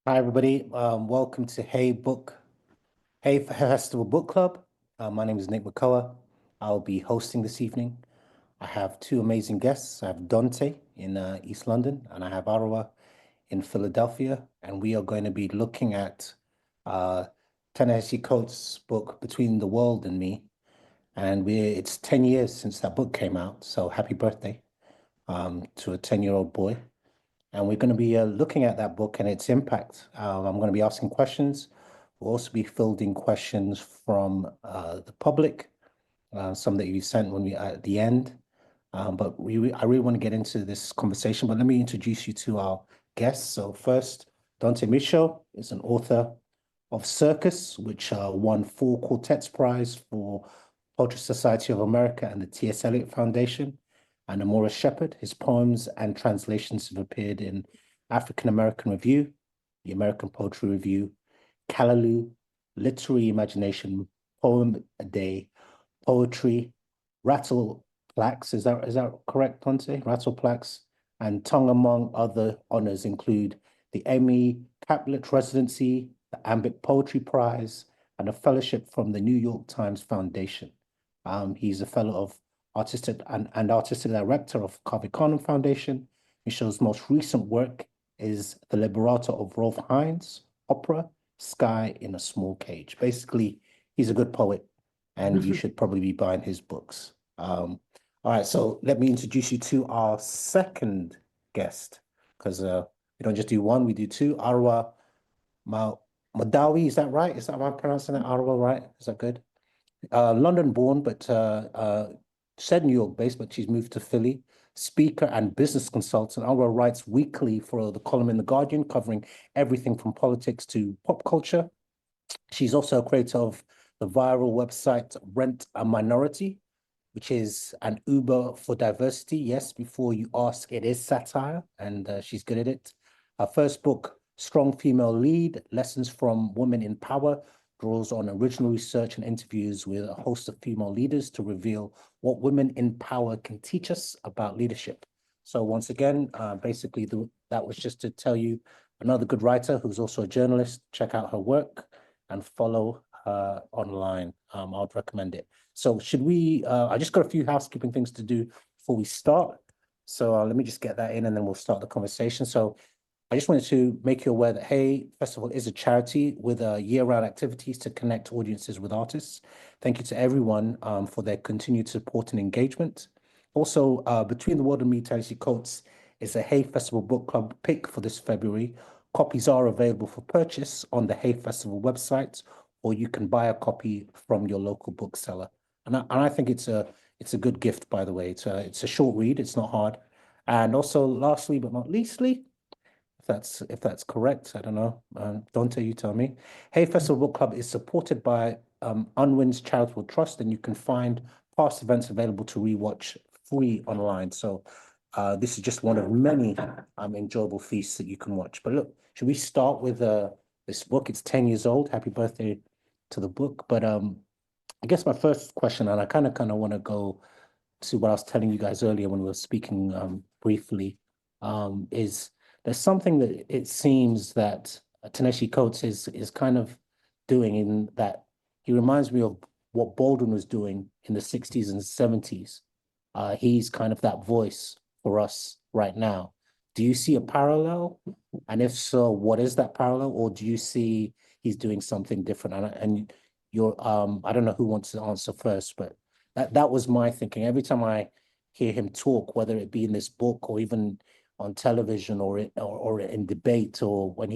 Hi, everybody. Welcome to Hey Festival Book Club. My name is Nick Makoha. I'll be hosting this evening. I have two amazing guests. I have Dante in East London, and I have Arwa in Philadelphia. And we are going to be looking at uh, Ta-Nehisi Coates' book, Between the World and Me. And it's 10 years since that book came out. So happy birthday to a 10-year-old boy. And we're going to be looking at that book and its impact. I'm going to be asking questions. We'll also be fielding questions from the public, some that you sent when we at the end. I really want to get into this conversation. But let me introduce you to our guests. So first, Dante Micheaux is an author of Circus, which won 4 Quartets Prize for Poetry Society of America and the T.S. Eliot Foundation, and Amora Shepherd. His poems and translations have appeared in African American Review, the American Poetry Review, Callaloo, Literary Imagination, Poem a Day, Poetry, Rattle Plaques. Is that correct, Dante? Rattle Plaques, and Tongue, among other honors, include the Emmy Caplet Residency, the Ambit Poetry Prize, and a fellowship from the New York Times Foundation. He's a fellow of artistic director of Carvey Carnum Foundation. Micheaux's most recent work is the Liberator of Rolf Hines opera, Sky in a Small Cage. Basically, he's a good poet, and you should probably be buying his books. All right, so let me introduce you to our second guest, because we don't just do one, we do two. Arwa Mahdawi, is that right? Is that am I pronouncing that Arwa right? Is that good? London born, but said New York based, but she's moved to Philly. Speaker and business consultant. Arwa writes weekly for the column in The Guardian, covering everything from politics to pop culture. She's also a creator of the viral website Rent a Minority, which is an Uber for diversity. Yes, before you ask, it is satire, and she's good at it. Her first book, Strong Female Lead, Lessons from Women in Power, draws on original research and interviews with a host of female leaders to reveal what women in power can teach us about leadership. So once again, basically that was just to tell you another good writer who's also a journalist. Check out her work and follow her online. I'd recommend it. So should we, I just got a few housekeeping things to do before we start. So let me just get that in and then we'll start the conversation. So I just wanted to make you aware that Hey Festival is a charity with year-round activities to connect audiences with artists. Thank you to everyone for their continued support and engagement. Also, Between the World and Me, Ta-Nehisi Coates is a Hey Festival book club pick for this February. Copies are available for purchase on the Hey Festival website, or you can buy a copy from your local bookseller. And I think it's a good gift, by the way. It's a short read, it's not hard. And also, lastly but not leastly, if that's correct. I don't know. Dante, you tell me. Hey Festival Book Club is supported by Unwin's Charitable Trust, and you can find past events available to rewatch free online. So this is just one of many enjoyable feasts that you can watch. But look, should we start with this book? It's 10 years old. Happy birthday to the book. But I guess my first question, and I kind of want to go to what I was telling you guys earlier when we were speaking briefly, is there's something that it seems that Ta-Nehisi Coates is kind of doing, in that he reminds me of what Baldwin was doing in the 60s and 70s. He's kind of that voice for us right now. Do you see a parallel? And if so, what is that parallel? Or do you see he's doing something different? And you're I don't know who wants to answer first, but that was my thinking. Every time I hear him talk, whether it be in this book or even on television or in debate, or when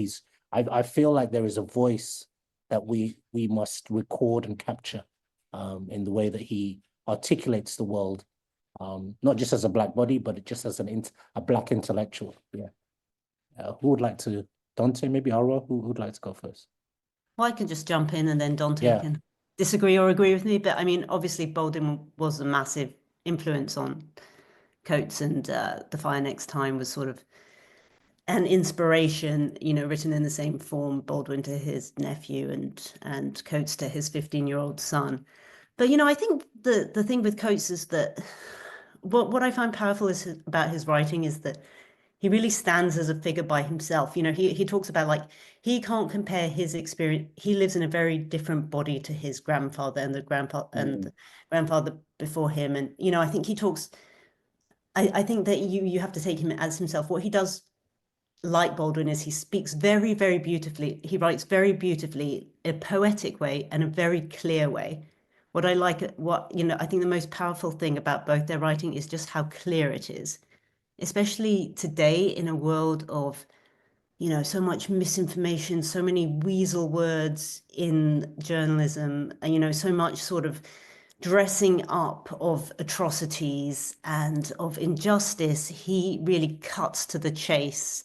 I feel like there is a voice that we must record and capture in the way that he articulates the world, not just as a black body, but just as a black intellectual. Yeah. Who would like to? Dante, maybe Arwa? Who would like to go first? Well, I can just jump in and then Dante Yeah. can disagree or agree with me. But I mean, obviously, Baldwin was a massive influence on Coates, and The Fire Next Time was sort of an inspiration, written in the same form, Baldwin to his nephew and Coates to his 15-year-old son. But I think the thing with Coates is that what I find powerful about his writing is that he really stands as a figure by himself. You know, he talks about like he can't compare his experience. He lives in a very different body to his grandfather and the grandfather before him. And you know, I think he talks. I think that you have to take him as himself. What he does, like Baldwin, is he speaks very, very beautifully. He writes very beautifully, a poetic way and a very clear way. What I like, what you know, I think the most powerful thing about both their writing is just how clear it is, especially today in a world of, you know, so much misinformation, so many weasel words in journalism, and, you know, so much sort of dressing up of atrocities and of injustice. He really cuts to the chase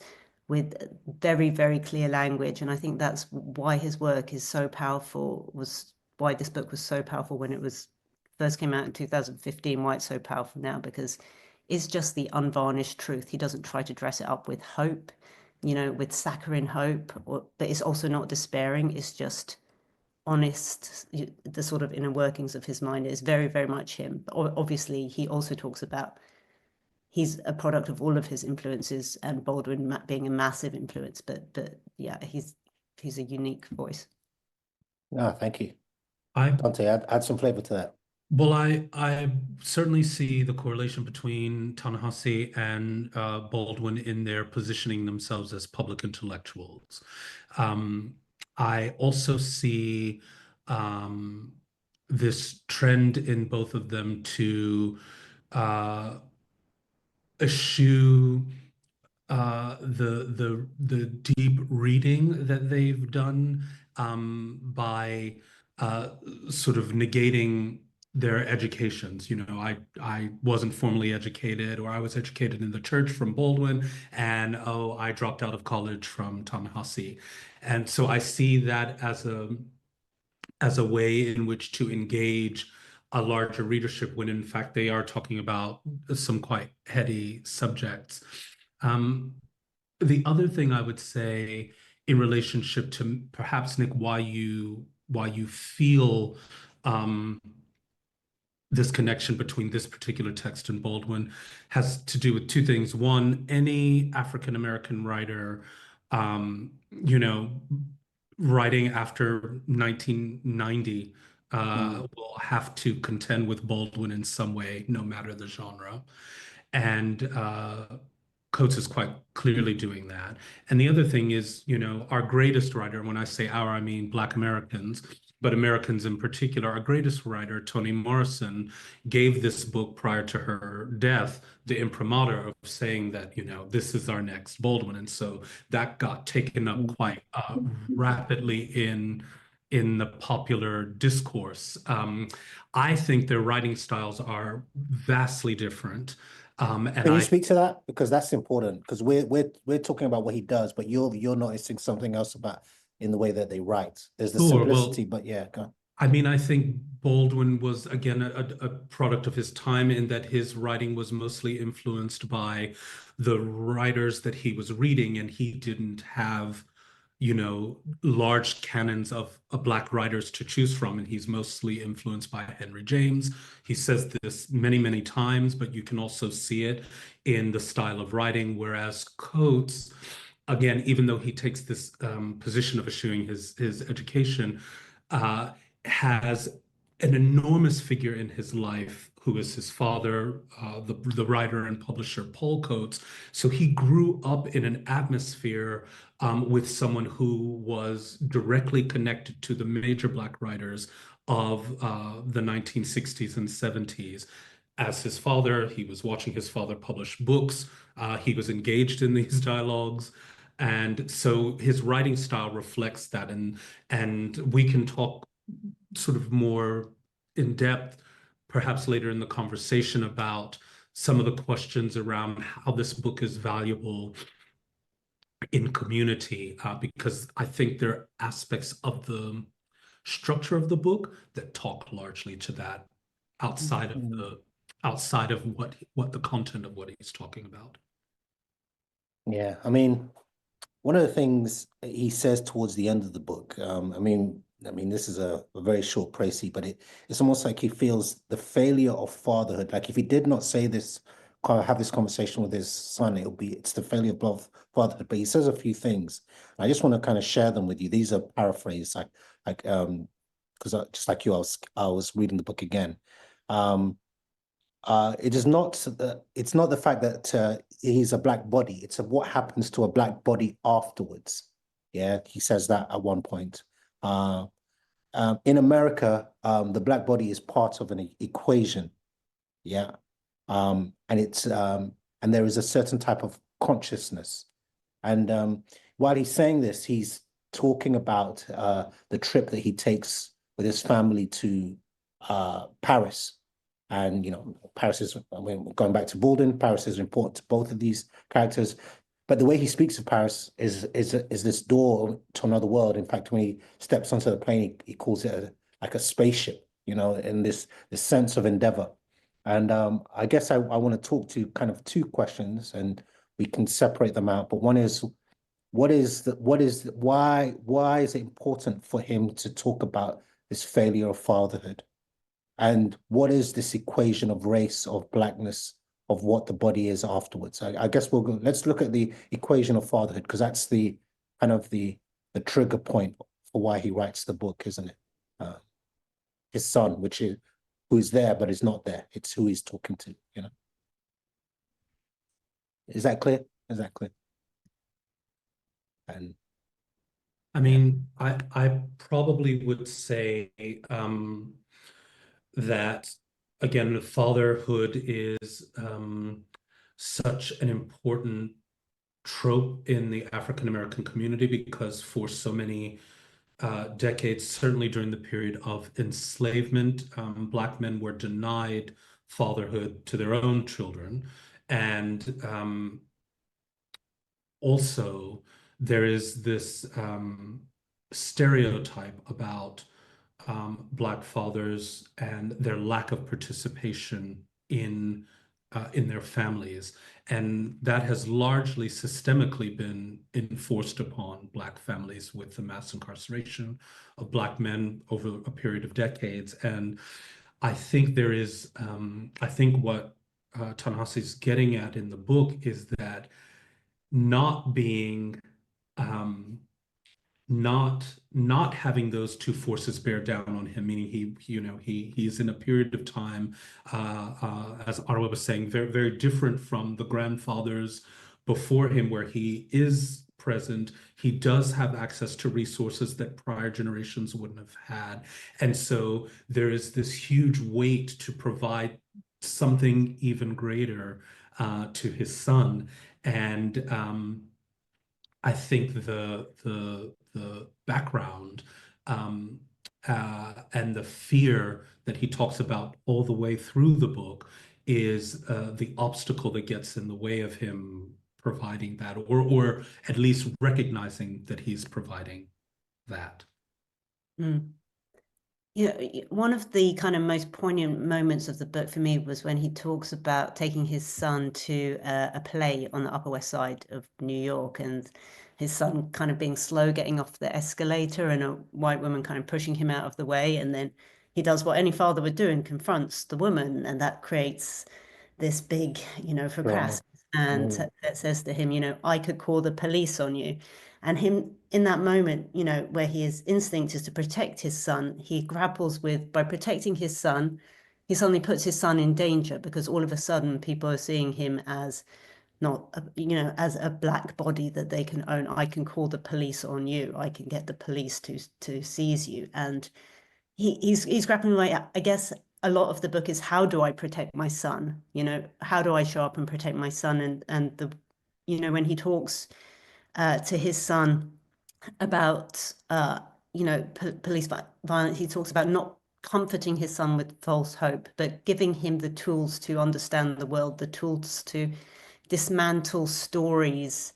with very, very clear language. And I think that's why his work is so powerful, was why this book was so powerful when it was first came out in 2015, why it's so powerful now, because it's just the unvarnished truth. He doesn't try to dress it up with hope, you know, with saccharine hope, but it's also not despairing. It's just honest. The sort of inner workings of his mind is very, very much him. But obviously, he also talks about he's a product of all of his influences, and Baldwin being a massive influence. But yeah, he's a unique voice. No, thank you. I Dante, add some flavor to that. Well, I certainly see the correlation between Ta-Nehisi and Baldwin in their positioning themselves as public intellectuals. I also see this trend in both of them to eschew the deep reading that they've done by sort of negating their educations. You know, I wasn't formally educated, or I was educated in the church from Baldwin, and oh, I dropped out of college from Ta-Nehisi. And so I see that as a way in which to engage a larger readership when in fact they are talking about some quite heady subjects. The other thing I would say in relationship to perhaps, Nick, why you feel this connection between this particular text and Baldwin has to do with two things. One, any African American writer, you know, writing after 1990 will have to contend with Baldwin in some way, no matter the genre. And Coates is quite clearly doing that. And the other thing is, you know, our greatest writer, when I say our, I mean Black Americans, but Americans in particular, our greatest writer, Toni Morrison, gave this book prior to her death the imprimatur of saying that, you know, this is our next Baldwin. And so that got taken up quite rapidly in the popular discourse. I think their writing styles are vastly different. And Can you speak to that? Because that's important, because we're talking about what he does, but you're noticing something else about in the way that they write. There's the Sure, simplicity, well, but yeah, go on. I mean, I think Baldwin was, again, a product of his time in that his writing was mostly influenced by the writers that he was reading, and he didn't have, you know, large canons of Black writers to choose from, and he's mostly influenced by Henry James. He says this many, many times, but you can also see it in the style of writing, whereas Coates, again, even though he takes this position of eschewing his education, has an enormous figure in his life who is his father, the writer and publisher Paul Coates. So he grew up in an atmosphere with someone who was directly connected to the major Black writers of the 1960s and 70s. As his father, he was watching his father publish books. He was engaged in these dialogues. And so his writing style reflects that. And we can talk sort of more in depth, perhaps later in the conversation, about some of the questions around how this book is valuable in community, because I think there are aspects of the structure of the book that talk largely to that outside of what the content of what he's talking about. Yeah, I mean, one of the things he says towards the end of the book, I mean, this is a very short précis, but it's almost like he feels the failure of fatherhood. Like if he did not say this have this conversation with his son, it's the failure of fatherhood. But he says a few things. I just want to kind of share them with you. These are paraphrased, because just like you, I was reading the book again. It is not it's not the fact that he's a black body. It's what happens to a black body afterwards. Yeah, he says that at one point. In America, the black body is part of an equation. Yeah. And there is a certain type of consciousness. And while he's saying this, he's talking about the trip that he takes with his family to Paris. And Paris is, I mean, going back to Baldwin, Paris is important to both of these characters. But the way he speaks of Paris is this door to another world. In fact, when he steps onto the plane, he calls it like a spaceship, in this sense of endeavor. And I guess I want to talk to kind of two questions, and we can separate them out. But one is, why is it important for him to talk about this failure of fatherhood? And what is this equation of race, of blackness, of what the body is afterwards? I guess let's look at the equation of fatherhood, because that's the kind of the trigger point for why he writes the book, isn't it? His son, who's there but is not there. It's who he's talking to, Is that clear? Is that clear? And I mean, I probably would say that, again, fatherhood is such an important trope in the African American community, because for so many decades, certainly during the period of enslavement, Black men were denied fatherhood to their own children. And also, there is this stereotype about Black fathers and their lack of participation in their families. And that has largely systemically been enforced upon Black families with the mass incarceration of Black men over a period of decades. And I think there is, I think what Ta-Nehisi is getting at in the book is that not being not having those two forces bear down on him, meaning he's in a period of time, as Arwa was saying, very, very different from the grandfathers before him, where he is present. He does have access to resources that prior generations wouldn't have had. And so there is this huge weight to provide something even greater to his son. And I think the background and the fear that he talks about all the way through the book is the obstacle that gets in the way of him providing that, or at least recognizing that he's providing that. Mm. One of the kind of most poignant moments of the book for me was when he talks about taking his son to a play on the Upper West Side of New York, and his son kind of being slow getting off the escalator, and a white woman kind of pushing him out of the way. And then he does what any father would do and confronts the woman, and that creates this big, fracas. And that says to him, I could call the police on you. And him in that moment, where his instinct is to protect his son, he grapples with, by protecting his son, he suddenly puts his son in danger, because all of a sudden people are seeing him as not, as a black body that they can own. I can call the police on you. I can get the police to seize you. And he's grappling away. I guess a lot of the book is, how do I protect my son? How do I show up and protect my son? And when he talks to his son about police violence, he talks about not comforting his son with false hope, but giving him the tools to understand the world, the tools to dismantle stories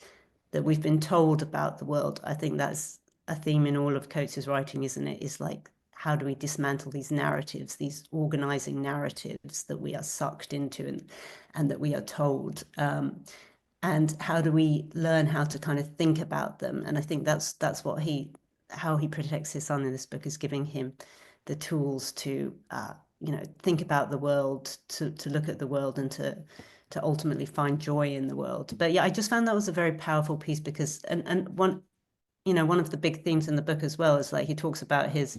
that we've been told about the world. I think that's a theme in all of Coates's writing, isn't it? Is like, how do we dismantle these narratives, these organizing narratives that we are sucked into and that we are told? And how do we learn how to kind of think about them? And I think that's how he protects his son in this book, is giving him the tools to think about the world, to look at the world, and to ultimately find joy in the world. But yeah, I just found that was a very powerful piece because and one, you know, one of the big themes in the book as well is like he talks about his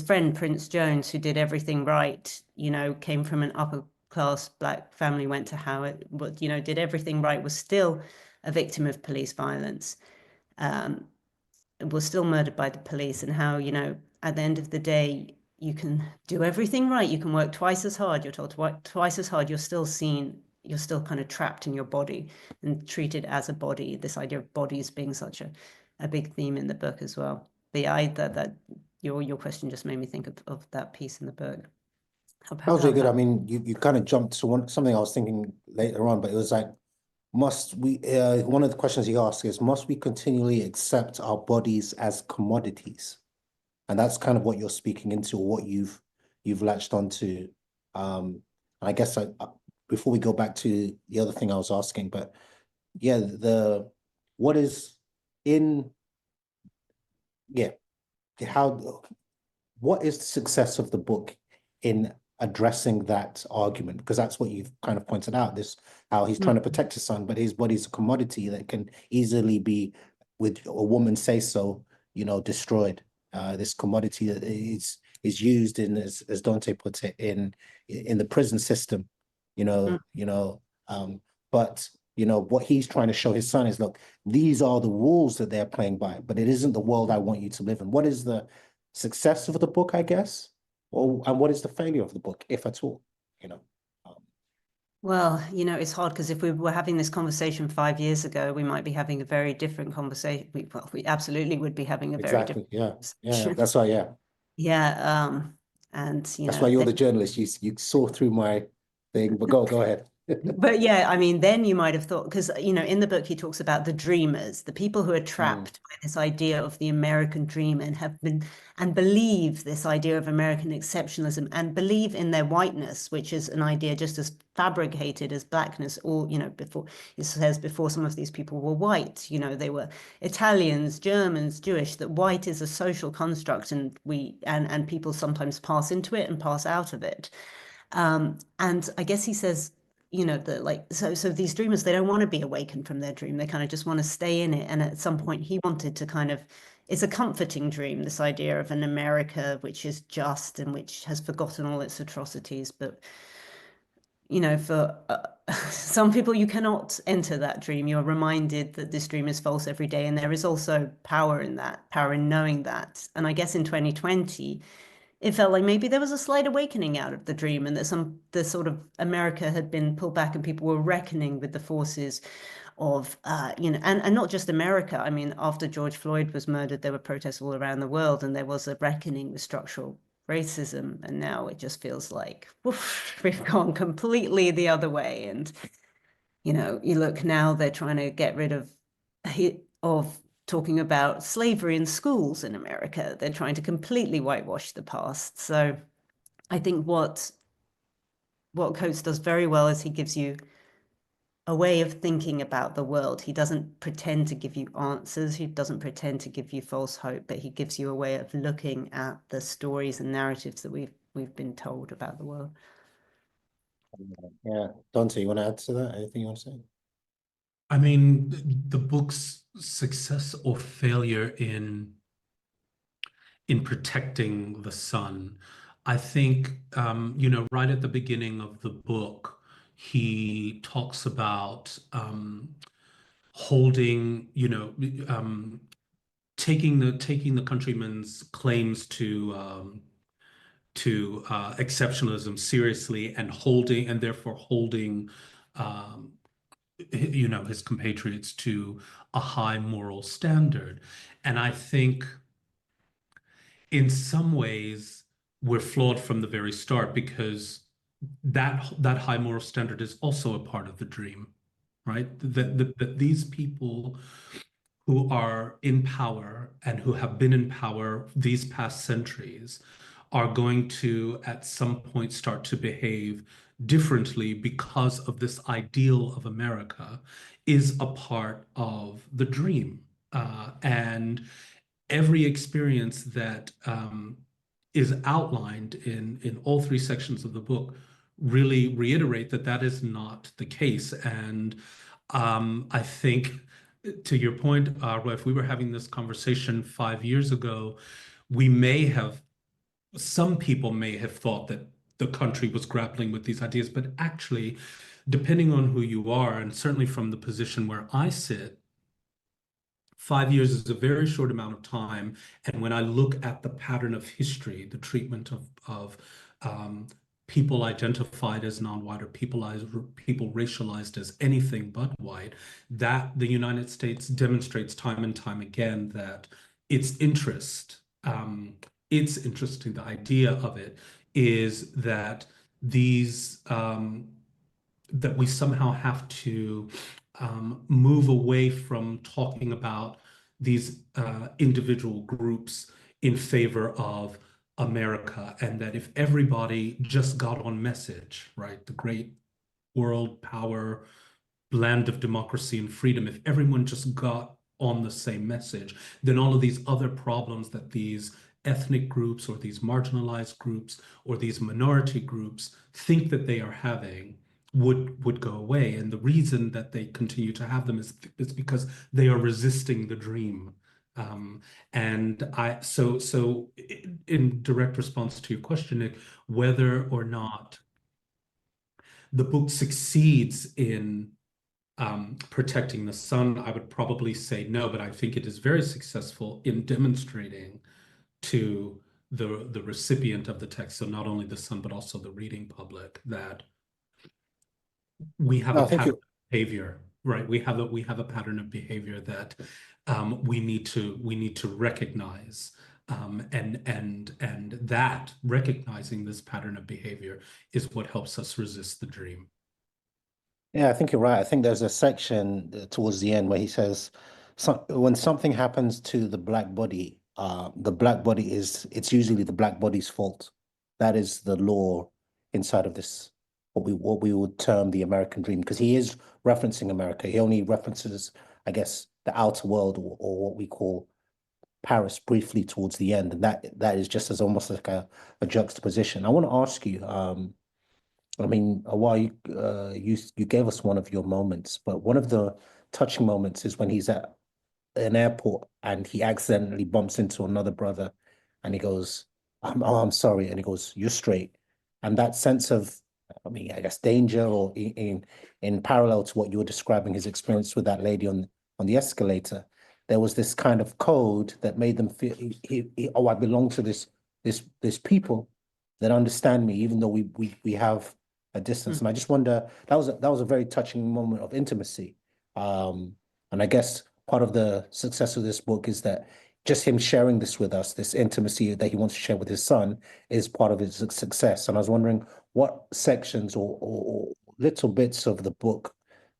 friend Prince Jones, who did everything right, you know, came from an upper class black family, went to Howard, but you know, did everything right, was still a victim of police violence, was still murdered by the police, and how, you know, at the end of the day, you can do everything right, you can work twice as hard, you're told to work twice as hard, you're still seen, you're still kind of trapped in your body and treated as a body. This idea of bodies being such a big theme in the book as well. But yeah, that your question just made me think of that piece in the book. That was really good. I mean, you kind of jumped to something I was thinking later on, but it was like, must we, one of the questions he asked is, must we continually accept our bodies as commodities? And that's kind of what you're speaking into, or what you've latched onto. I guess before we go back to the other thing I was asking, but yeah, what is in, yeah, what is the success of the book in addressing that argument? Because that's what you've kind of pointed out, this, how he's trying to protect his son, but his body's a commodity that can easily be, with a woman say so, you know, destroyed. This commodity that is used in, as Dante puts it, in the prison system, you know, but you know, what he's trying to show his son is, look, these are the rules that they're playing by, but it isn't the world I want you to live in. What is the success of the book, I guess? And what is the failure of the book, if at all, you know? Well, you know, it's hard because if we were having this conversation 5 years ago, we might be having a very different conversation. We absolutely would be having a very different yeah, that's why, yeah. Yeah, and you That's know, why you're the journalist. You saw through my thing, but go ahead. but yeah, I mean, then you might have thought, because you know, in the book he talks about the dreamers, the people who are trapped by this idea of the American dream and have been and believe this idea of American exceptionalism and believe in their whiteness, which is an idea just as fabricated as blackness. Or, you know, before it says before some of these people were white, you know, they were Italians, Germans, Jewish, that white is a social construct, and and people sometimes pass into it and pass out of it. And I guess he says, you know, that like, so these dreamers, they don't want to be awakened from their dream, they kind of just want to stay in it. And at some point he wanted to kind of, it's a comforting dream, this idea of an America which is just and which has forgotten all its atrocities. But you know, for some people, you cannot enter that dream. You're reminded that this dream is false every day, and there is also power in that, power in knowing that. And I guess in 2020 it felt like maybe there was a slight awakening out of the dream, and that the sort of America had been pulled back and people were reckoning with the forces of, you know, and not just America. I mean, after George Floyd was murdered, there were protests all around the world, and there was a reckoning with structural racism. And now it just feels like woof, we've gone completely the other way. And, you know, you look now, they're trying to get rid of talking about slavery in schools in America. They're trying to completely whitewash the past. So I think what Coates does very well is he gives you a way of thinking about the world. He doesn't pretend to give you answers. He doesn't pretend to give you false hope, but he gives you a way of looking at the stories and narratives that we've been told about the world. Yeah, Dante, you want to add to that? Anything you want to say? I mean, the book's success or failure in protecting the son, I think, you know, right at the beginning of the book, he talks about holding, you know, taking the countryman's claims to exceptionalism seriously, and therefore holding you know, his compatriots to a high moral standard. And I think in some ways we're flawed from the very start, because that high moral standard is also a part of the dream, right? That these people who are in power and who have been in power these past centuries are going to at some point start to behave differently because of this ideal of America is a part of the dream. And every experience that is outlined in all three sections of the book really reiterate that that is not the case. And I think, to your point, Arwa, if we were having this conversation 5 years ago, some people may have thought that the country was grappling with these ideas, but actually, depending on who you are, and certainly from the position where I sit, 5 years is a very short amount of time. And when I look at the pattern of history, the treatment of people identified as non-white or people racialized as anything but white, that the United States demonstrates time and time again that its interest, its interesting, the idea of it is that these that we somehow have to move away from talking about these individual groups in favor of America, and that if everybody just got on message, right, the great world power, land of democracy and freedom, if everyone just got on the same message, then all of these other problems that these ethnic groups or these marginalized groups or these minority groups think that they are having would go away. And the reason that they continue to have them is because they are resisting the dream. So in direct response to your question, Nick, whether or not the book succeeds in protecting the son, I would probably say no, but I think it is very successful in demonstrating to the recipient of the text, so not only the son, but also the reading public, that we have a pattern of behavior, right? We have a pattern of behavior that we need to recognize, and that recognizing this pattern of behavior is what helps us resist the dream. Yeah, I think you're right. I think there's a section towards the end where he says, when something happens to the black body, it's usually the black body's fault. That is the law inside of this, what we would term the American dream, because he is referencing America. He only references, I guess, the outer world, or what we call Paris briefly towards the end. And that is just as almost like a juxtaposition. I want to ask you, I mean, while you gave us one of your moments, but one of the touching moments is when he's at an airport and he accidentally bumps into another brother, and he goes, I'm sorry," and he goes, "You're straight." And that sense of, I mean, I guess danger, or in parallel to what you were describing, his experience with that lady on the escalator, there was this kind of code that made them feel, I belong to this people that understand me, even though we have a distance. And I just wonder, that was a very touching moment of intimacy. And I guess part of the success of this book is that just him sharing this with us, this intimacy that he wants to share with his son, is part of his success. And I was wondering what sections or little bits of the book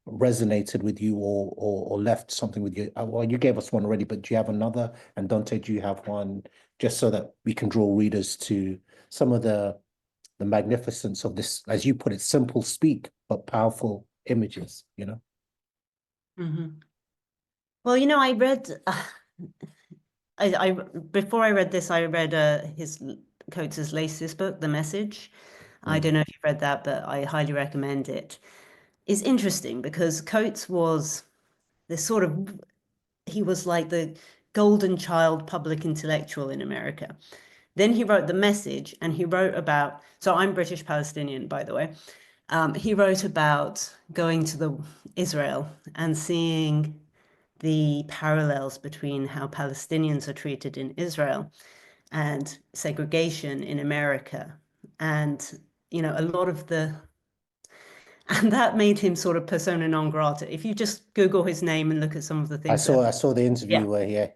resonated with you, or left something with you. Well, you gave us one already, but do you have another? And Dante, do you have one, just so that we can draw readers to some of the magnificence of this, as you put it, simple speak, but powerful images, you know? Mm-hmm. Well, you know, I read, before I read this, I read his Coates's latest book, The Message. I don't know if you've read that, but I highly recommend it. It's interesting because Coates was this sort of, he was like the golden child public intellectual in America. Then he wrote The Message, and he wrote about, so I'm British Palestinian, by the way. He wrote about going to Israel and seeing the parallels between how Palestinians are treated in Israel and segregation in America. And, you know, a lot of and that made him sort of persona non grata. If you just Google his name and look at some of the things. I saw the interview where,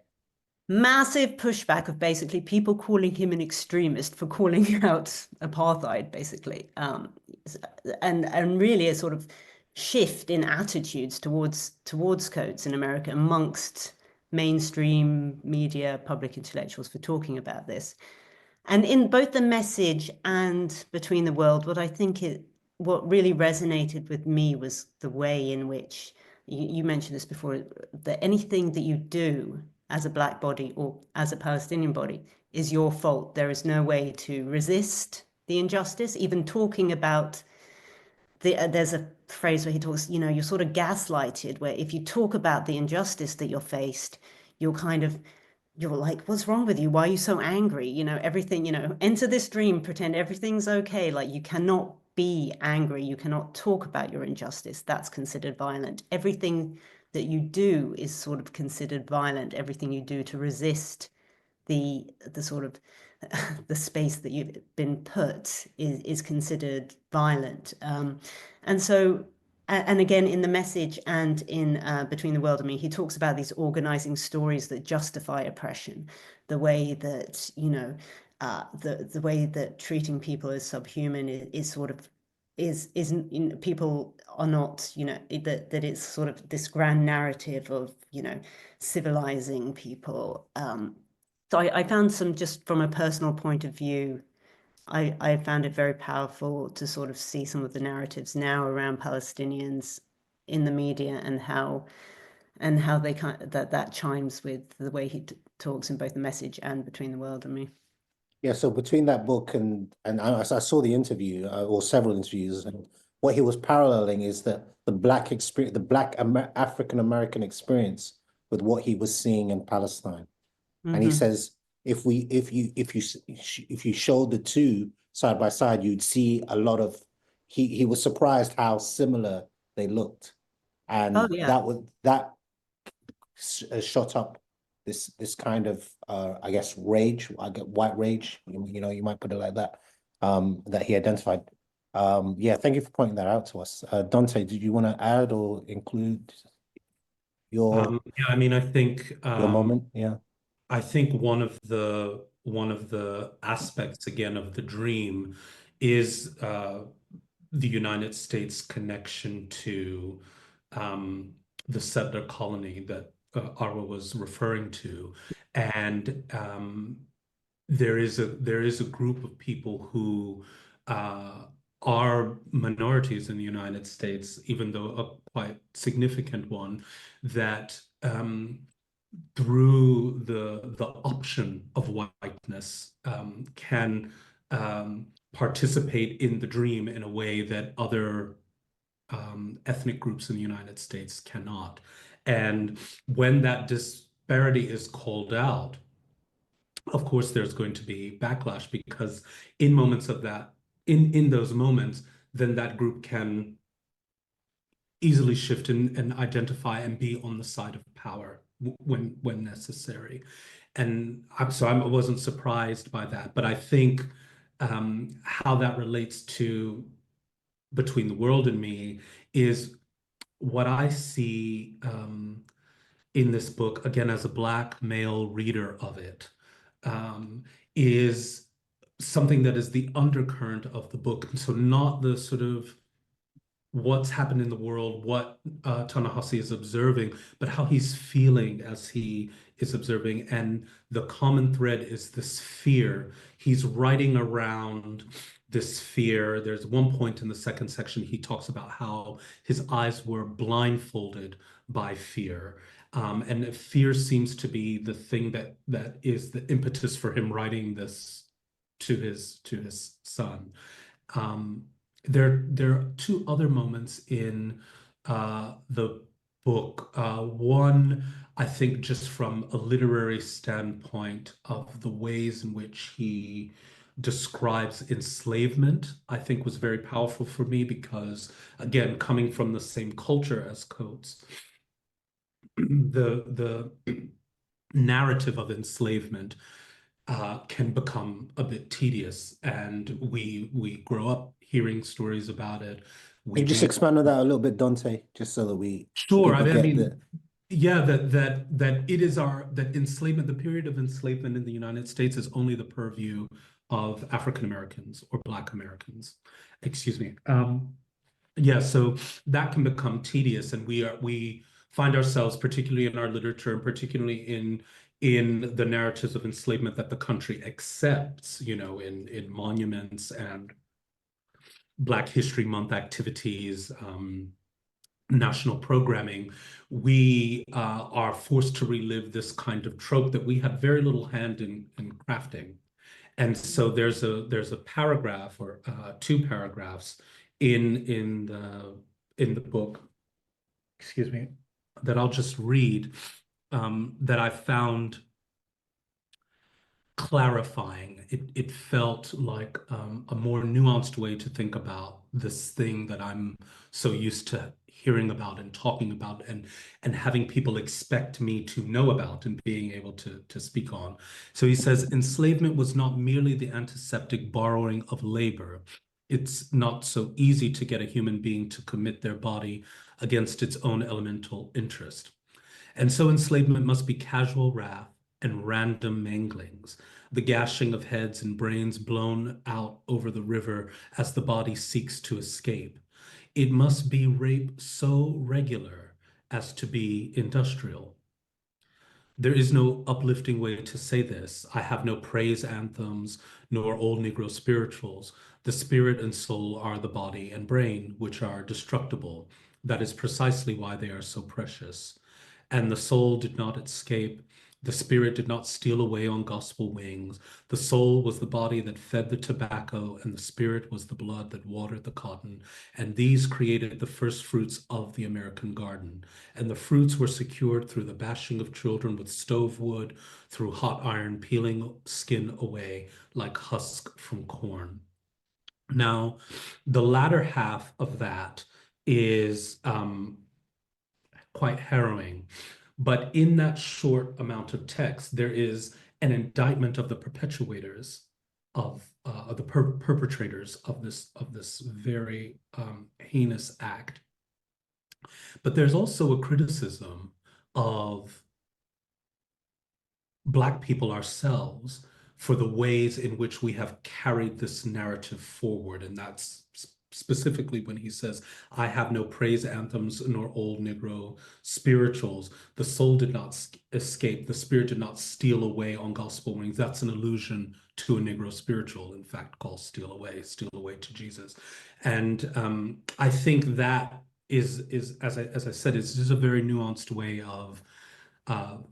massive pushback of basically people calling him an extremist for calling out apartheid, basically. And really a sort of shift in attitudes towards Coates in America amongst mainstream media, public intellectuals, for talking about this. And in both The Message and Between the World, what really resonated with me was the way in which you mentioned this before, that anything that you do as a black body or as a Palestinian body is your fault. There is no way to resist the injustice. Even talking about there's a phrase where he talks, you know, you're sort of gaslighted, where if you talk about the injustice that you're faced, you're kind of, you're like, what's wrong with you? Why are you so angry? You know, everything, you know, enter this dream, pretend everything's okay. Like, you cannot be angry. You cannot talk about your injustice. That's considered violent. Everything that you do is sort of considered violent. Everything you do to resist the sort of the space that you've been put is considered violent. And so, and again, in the message and in Between the World and Me, he talks about these organizing stories that justify oppression, the way that, you know, the way that treating people as subhuman is sort of isn't, you know, people are not, you know, that it's sort of this grand narrative of, you know, civilizing people. So I found some, just from a personal point of view, I found it very powerful to sort of see some of the narratives now around Palestinians in the media, and how they kind of, that chimes with the way he talks in both the message and Between the World and Me. Yeah, so between that book and I saw the interview or several interviews, and what he was paralleling is that the black experience, the black African American experience with what he was seeing in Palestine. And he says, if you showed the two side by side, you'd see a lot of. He was surprised how similar they looked, and Oh yeah. that shot up this kind of I guess rage, I get white rage, you know, you might put it like that, that he identified. Yeah, thank you for pointing that out to us. Dante, did you want to add or include Yeah, I mean, I think your moment? Yeah. I think one of the aspects again of the dream is the United States connection to the settler colony that Arwa was referring to, and there is a group of people who are minorities in the United States, even though a quite significant one, that through the option of whiteness can participate in the dream in a way that other ethnic groups in the United States cannot. And when that disparity is called out, of course, there's going to be backlash, because in moments of that, in those moments, then that group can easily shift and identify and be on the side of power when necessary. And I wasn't surprised by that, but I think how that relates to Between the World and Me is what I see in this book, again, as a Black male reader of it, is something that is the undercurrent of the book. And so not the sort of what's happened in the world, what Ta-Nehisi is observing, but how he's feeling as he is observing. And the common thread is this fear. He's writing around this fear. There's one point in the second section, he talks about how his eyes were blindfolded by fear. And fear seems to be the thing that is the impetus for him writing this to his son. There are two other moments in the book. One, I think, just from a literary standpoint of the ways in which he describes enslavement, I think was very powerful for me, because, again, coming from the same culture as Coates, the narrative of enslavement can become a bit tedious, and we grow up hearing stories about it. Can you just expand on that a little bit, Dante, just so that Sure. people I get mean, yeah, that it is that enslavement, the period of enslavement in the United States, is only the purview of African Americans or Black Americans. Excuse me. Yeah, so that can become tedious, and we find ourselves, particularly in our literature, and particularly in the narratives of enslavement that the country accepts, you know, in monuments and Black History Month activities, national programming, we are forced to relive this kind of trope that we had very little hand in crafting. And so there's a paragraph or two paragraphs in the book, excuse me, that I'll just read, that I found clarifying. It felt like a more nuanced way to think about this thing that I'm so used to hearing about and talking about and having people expect me to know about and being able to speak on. So he says, enslavement was not merely the antiseptic borrowing of labor. It's not so easy to get a human being to commit their body against its own elemental interest. And so enslavement must be casual wrath and random manglings, the gashing of heads and brains blown out over the river as the body seeks to escape. It must be rape so regular as to be industrial. There is no uplifting way to say this. I have no praise anthems, nor old Negro spirituals. The spirit and soul are the body and brain, which are destructible. That is precisely why they are so precious. And the soul did not escape. The spirit did not steal away on gospel wings. The soul was the body that fed the tobacco, and the spirit was the blood that watered the cotton. And these created the first fruits of the American garden. And the fruits were secured through the bashing of children with stove wood, through hot iron peeling skin away like husk from corn. Now, the latter half of that is quite harrowing. But in that short amount of text, there is an indictment of the perpetuators of the perpetrators of this very heinous act. But there's also a criticism of Black people ourselves for the ways in which we have carried this narrative forward. And that's specifically when he says, I have no praise anthems nor old Negro spirituals. The soul did not escape. The spirit did not steal away on gospel wings. That's an allusion to a Negro spiritual, in fact, called Steal Away to Jesus. And I think that is as I said, it's just a very nuanced way of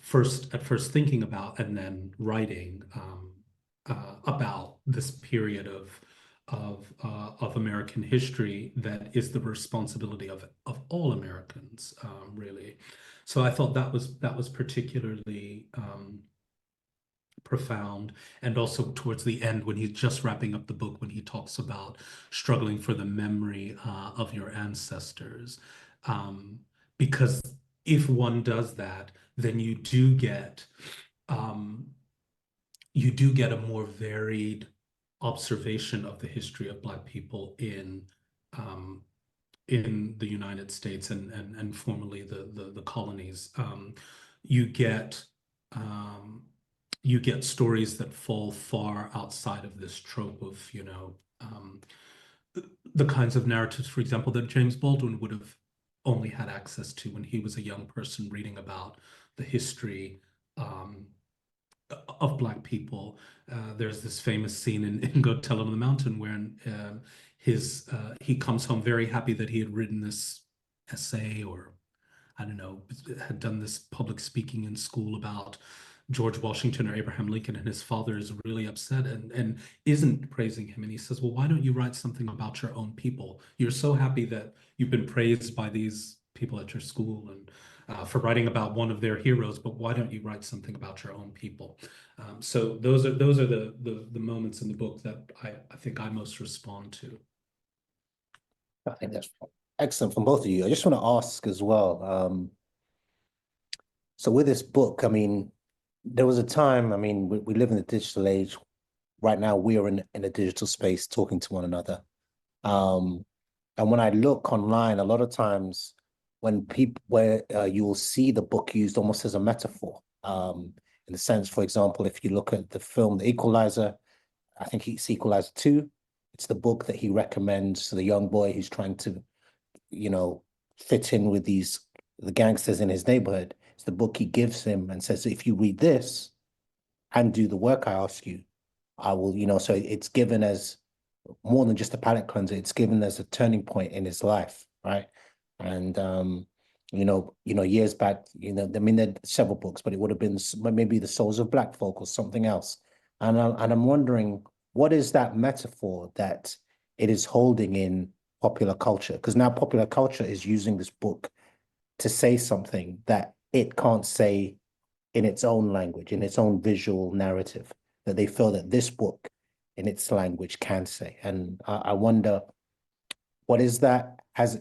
first thinking about and then writing about this period of American history that is the responsibility of all Americans, really. So I thought that was particularly profound. And also towards the end, when he's just wrapping up the book, when he talks about struggling for the memory of your ancestors, because if one does that, then you do get a more varied observation of the history of Black people in the United States and formerly the colonies. You get stories that fall far outside of this trope of, the kinds of narratives, for example, that James Baldwin would have only had access to when he was a young person reading about the history of Black people. There's this famous scene in Go Tell It on the Mountain where he comes home very happy that he had written this essay, or I don't know, had done this public speaking in school about George Washington or Abraham Lincoln, and his father is really upset and isn't praising him. And he says, well, why don't you write something about your own people? You're so happy that you've been praised by these people at your school and for writing about one of their heroes, but why don't you write something about your own people? So those are the moments in the book that I think I most respond to. I think that's excellent from both of you. I just want to ask as well. So with this book, I mean, there was a time, I mean, we live in the digital age. Right now, we are in a digital space talking to one another. And when I look online, a lot of times when you will see the book used almost as a metaphor, in the sense, for example, if you look at the film The Equalizer, I think it's Equalizer 2. It's the book that he recommends to the young boy who's trying to, fit in with the gangsters in his neighborhood. It's the book he gives him and says, if you read this and do the work I ask you, I will, so it's given as more than just a palate cleanser. It's given as a turning point in his life, right? And years back, I mean, there are several books, but it would have been maybe The Souls of Black Folk or something else. And I'm wondering, what is that metaphor that it is holding in popular culture, because now popular culture is using this book to say something that it can't say in its own language, in its own visual narrative, that they feel that this book in its language can say. And I wonder, what is that?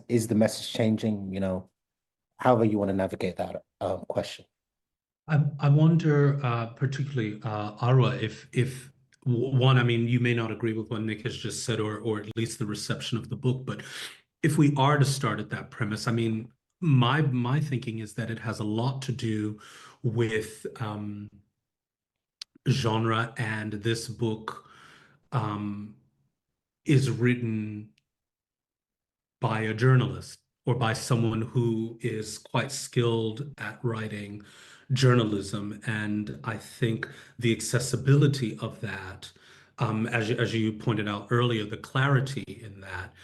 Is the message changing? You know, however you want to navigate that question. I wonder, particularly, Arwa, if one, I mean, you may not agree with what Nick has just said, or at least the reception of the book, but if we are to start at that premise, I mean, my thinking is that it has a lot to do with genre, and this book is written by a journalist or by someone who is quite skilled at writing journalism. And I think the accessibility of that, as you pointed out earlier, the clarity in that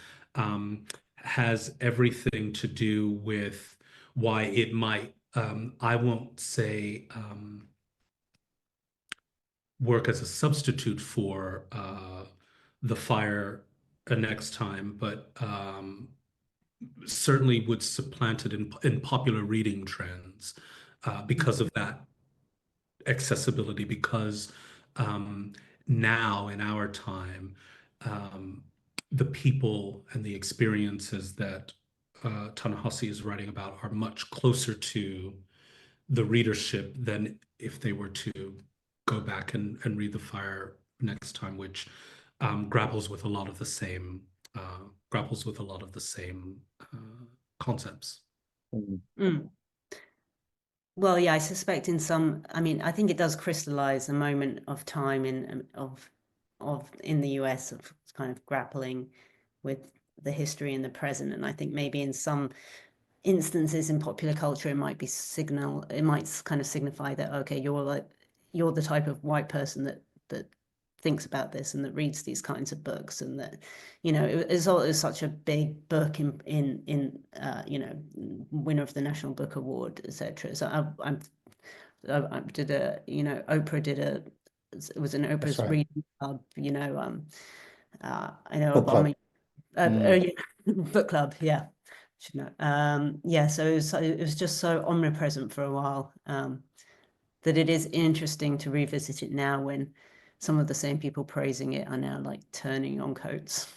has everything to do with why it might, I won't say work as a substitute for the fire next time, but certainly would supplant it in popular reading trends because of that accessibility, because now in our time, the people and the experiences that Ta-Nehisi is writing about are much closer to the readership than if they were to go back and read The Fire Next Time, which grapples with a lot of the same concepts. Mm. Well, yeah, I suspect in some, I mean, I think it does crystallize a moment of time in the US of kind of grappling with the history and the present. And I think maybe in some instances in popular culture, it might kind of signify that, okay, you're the type of white person that thinks about this and that reads these kinds of books, and that, you know, it was such a big book in you know, winner of the National Book Award, etc. So I did a, you know, Oprah did it was an Oprah's right. reading club, you know, I know Book club. Yeah, book club, yeah. Should know. Yeah, so it was just so omnipresent for a while, that it is interesting to revisit it now when some of the same people praising it are now like turning on coats.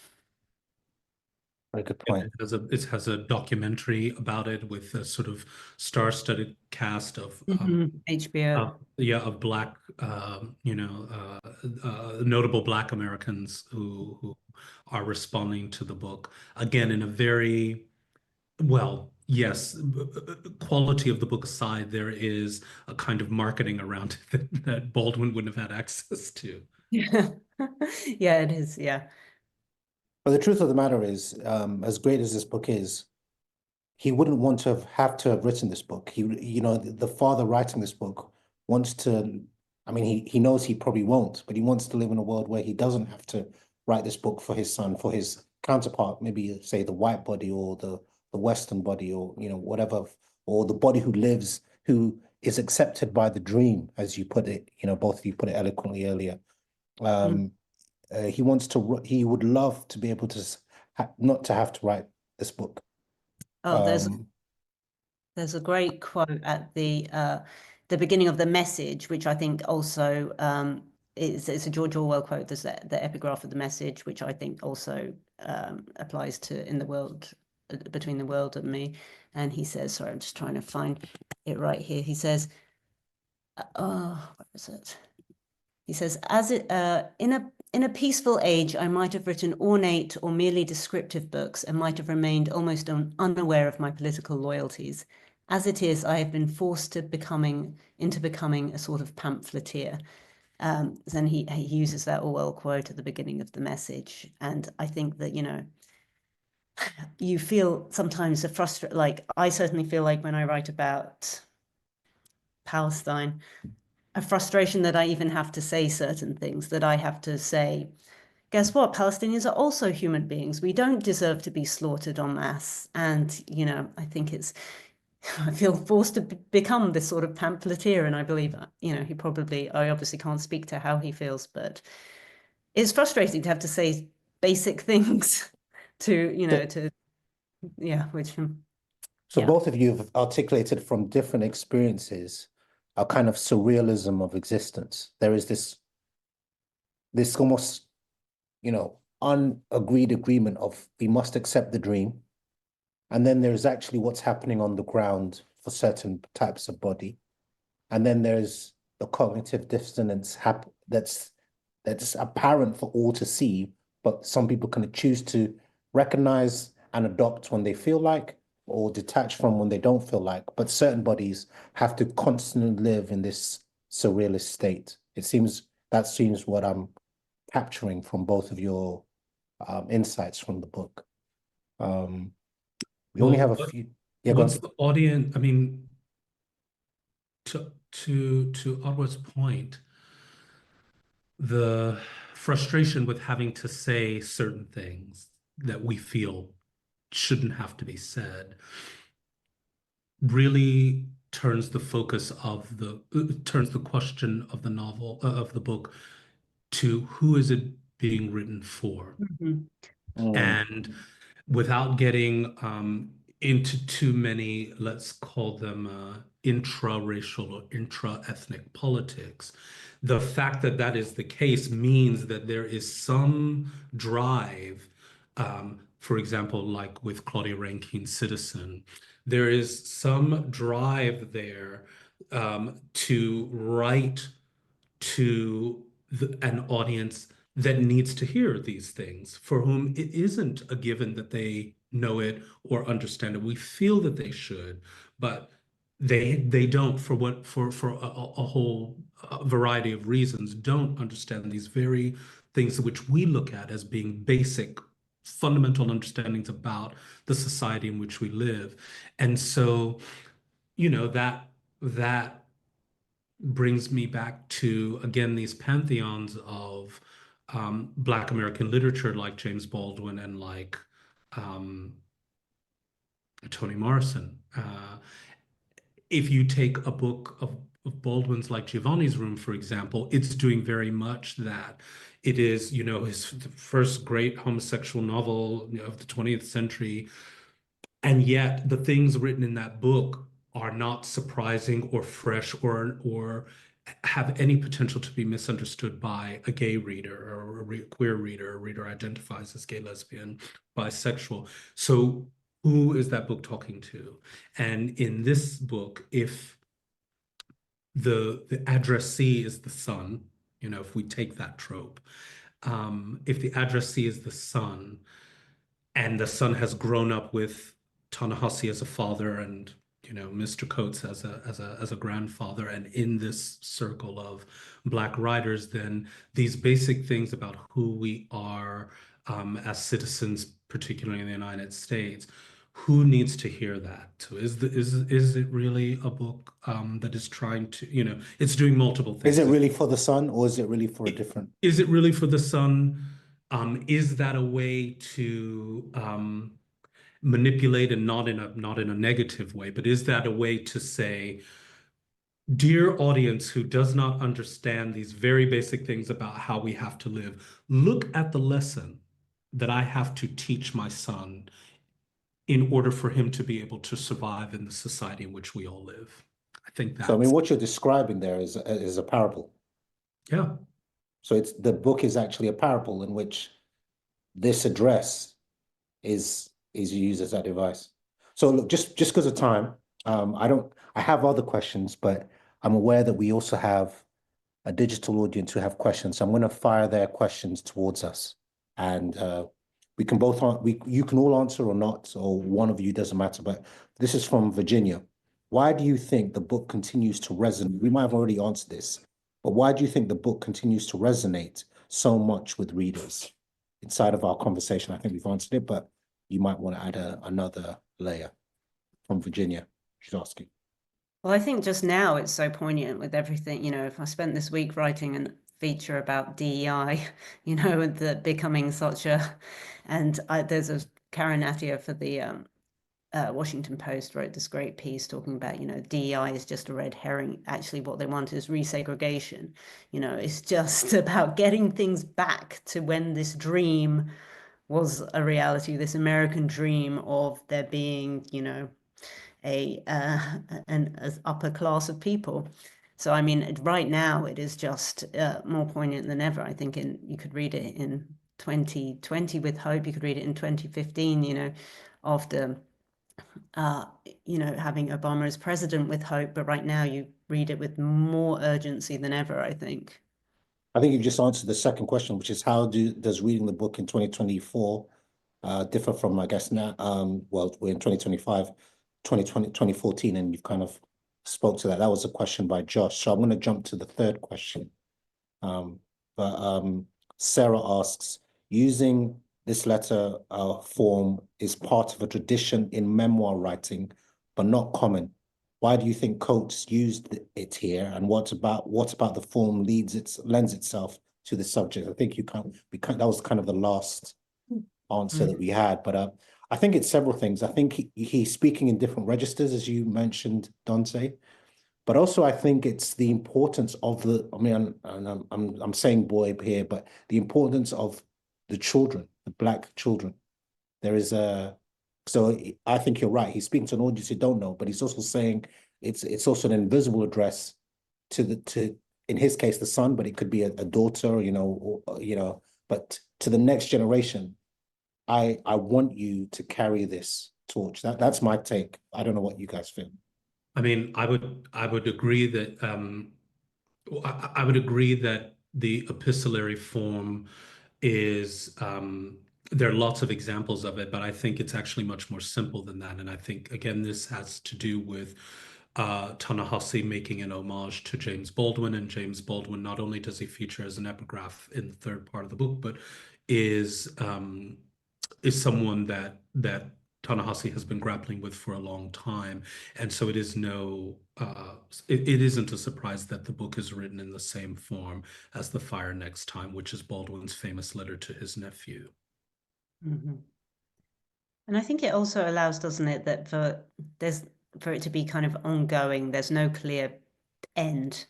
Very good point. It has a documentary about it with a sort of star-studded cast of HBO. of Black, you know, notable Black Americans who are responding to the book, again in a very, well, yes, quality of the book aside, there is a kind of marketing around it that Baldwin wouldn't have had access to. Yeah. Yeah, it is. Yeah. But the truth of the matter is, as great as this book is, he wouldn't want to have written this book. You know, the father writing this book wants to, I mean, he knows he probably won't, but he wants to live in a world where he doesn't have to write this book for his son, for his counterpart, maybe say the white body or the Western body, or, you know, whatever, or the body who is accepted by the dream, as you put it, you know, both of you put it eloquently earlier. He would love to be able to not to have to write this book. Oh, there's a great quote at the beginning of the message, which I think also it's a George Orwell quote. There's the epigraph of the message, which I think also applies to In the World, Between the World and Me. And he says, sorry, I'm just trying to find it right here. He says, oh, what is it? He says, in a peaceful age, I might have written ornate or merely descriptive books and might have remained almost unaware of my political loyalties. As it is, I have been forced into becoming a sort of pamphleteer. Then he uses that Orwell quote at the beginning of the message. And I think that, you know, you feel sometimes like I certainly feel like when I write about Palestine, a frustration that I even have to say certain things, that I have to say, guess what? Palestinians are also human beings. We don't deserve to be slaughtered en masse. And, you know, I think I feel forced to become this sort of pamphleteer. And I believe, you know, I obviously can't speak to how he feels, but it's frustrating to have to say basic things to, you know, So, which, so yeah. both of you have articulated from different experiences a kind of surrealism of existence. There is this almost, unagreed agreement of we must accept the dream. And then there's actually what's happening on the ground for certain types of body. And then there's the cognitive dissonance that's apparent for all to see, but some people can choose to recognize and adopt when they feel like, or detach from when they don't feel like. But certain bodies have to constantly live in this surrealist state. That seems what I'm capturing from both of your insights from the book. We only have a few. Yeah, go on. What's the audience? I mean, to Arwa's point, the frustration with having to say certain things that we feel shouldn't have to be said really turns the focus of turns the question of the novel of the book to who is it being written for? And without getting into too many, let's call them intra-racial or intra-ethnic politics, the fact that that is the case means that there is some drive, for example, like with Claudia Rankine's Citizen, there is some drive there to write to an audience that needs to hear these things, for whom it isn't a given that they know it or understand it. We feel that they should, but they don't, for a whole variety of reasons, don't understand these very things which we look at as being basic, fundamental understandings about the society in which we live. And so, that brings me back to, again, these pantheons of Black American literature like James Baldwin and like Toni Morrison. If you take a book of Baldwin's like Giovanni's Room, for example, it's doing very much that. It is, his first great homosexual novel of the 20th century. And yet the things written in that book are not surprising or fresh or have any potential to be misunderstood by a gay reader or a queer reader, a reader identifies as gay, lesbian, bisexual. So who is that book talking to? And in this book, if the addressee is the son, if we take that trope, if the addressee is the son, and the son has grown up with Ta-Nehisi as a father and Mr. Coates as a grandfather, and in this circle of Black writers, then these basic things about who we are as citizens, particularly in the United States, who needs to hear that? So is it really a book that is trying to, it's doing multiple things. Is it really for the son, or is it really for a different? Is it really for the son? Is that a way to manipulate, and not in a negative way, but is that a way to say, dear audience who does not understand these very basic things about how we have to live, look at the lesson that I have to teach my son in order for him to be able to survive in the society in which we all live. I think that's... So, I mean, what you're describing there is a parable. Yeah. So the book is actually a parable in which this address is used as that device. So look, just because of time, I have other questions, but I'm aware that we also have a digital audience who have questions. So I'm going to fire their questions towards us, and we can both you can all answer or not, or one of you, doesn't matter. But this is from Virginia. Why do you think the book continues to resonate? We might have already answered this, but why do you think the book continues to resonate so much with readers? Inside of our conversation, I think we've answered it, but you might want to add another layer. From Virginia, she's asking. Well, I think just now it's so poignant with everything. If I spent this week writing a feature about DEI, and becoming such a, and there's a Karen Attier for the Washington Post wrote this great piece talking about, DEI is just a red herring. Actually, what they want is resegregation. It's just about getting things back to when this dream was a reality, this American dream of there being, you know, an upper class of people. So I mean, right now it is just more poignant than ever. I think you could read it in 2020 with hope. You could read it in 2015, you know, after you know, having Obama as president with hope. But right now you read it with more urgency than ever, I think. I think you've just answered the second question, which is how does reading the book in 2024 differ from, I guess, now, well, we're in 2025, 2020, 2014, and you've kind of spoke to that. That was a question by Josh. So I'm going to jump to the third question. But Sarah asks, using this letter form is part of a tradition in memoir writing, but not common. Why do you think Coates used it here, and what about the form lends itself to the subject? I think that was kind of the last answer that we had, but I think it's several things. I think he's speaking in different registers, as you mentioned, Dante. But also, I think it's the importance of I mean, I'm saying boy here, but the importance of the children, the Black children. So I think you're right. He's speaking to an audience who don't know, but he's also saying it's also an invisible address to in his case the son, but it could be a daughter, you know, or, but to the next generation. I want you to carry this torch. That's my take. I don't know what you guys feel. I mean, I would agree that I would agree that the epistolary form is there are lots of examples of it, but I think it's actually much more simple than that. And I think, again, this has to do with Ta-Nehisi making an homage to James Baldwin. And James Baldwin, not only does he feature as an epigraph in the third part of the book, but is someone that Ta-Nehisi has been grappling with for a long time. And so it isn't a surprise that the book is written in the same form as The Fire Next Time, which is Baldwin's famous letter to his nephew. Mm-hmm. And I think it also allows, doesn't it, that for it to be kind of ongoing, there's no clear end.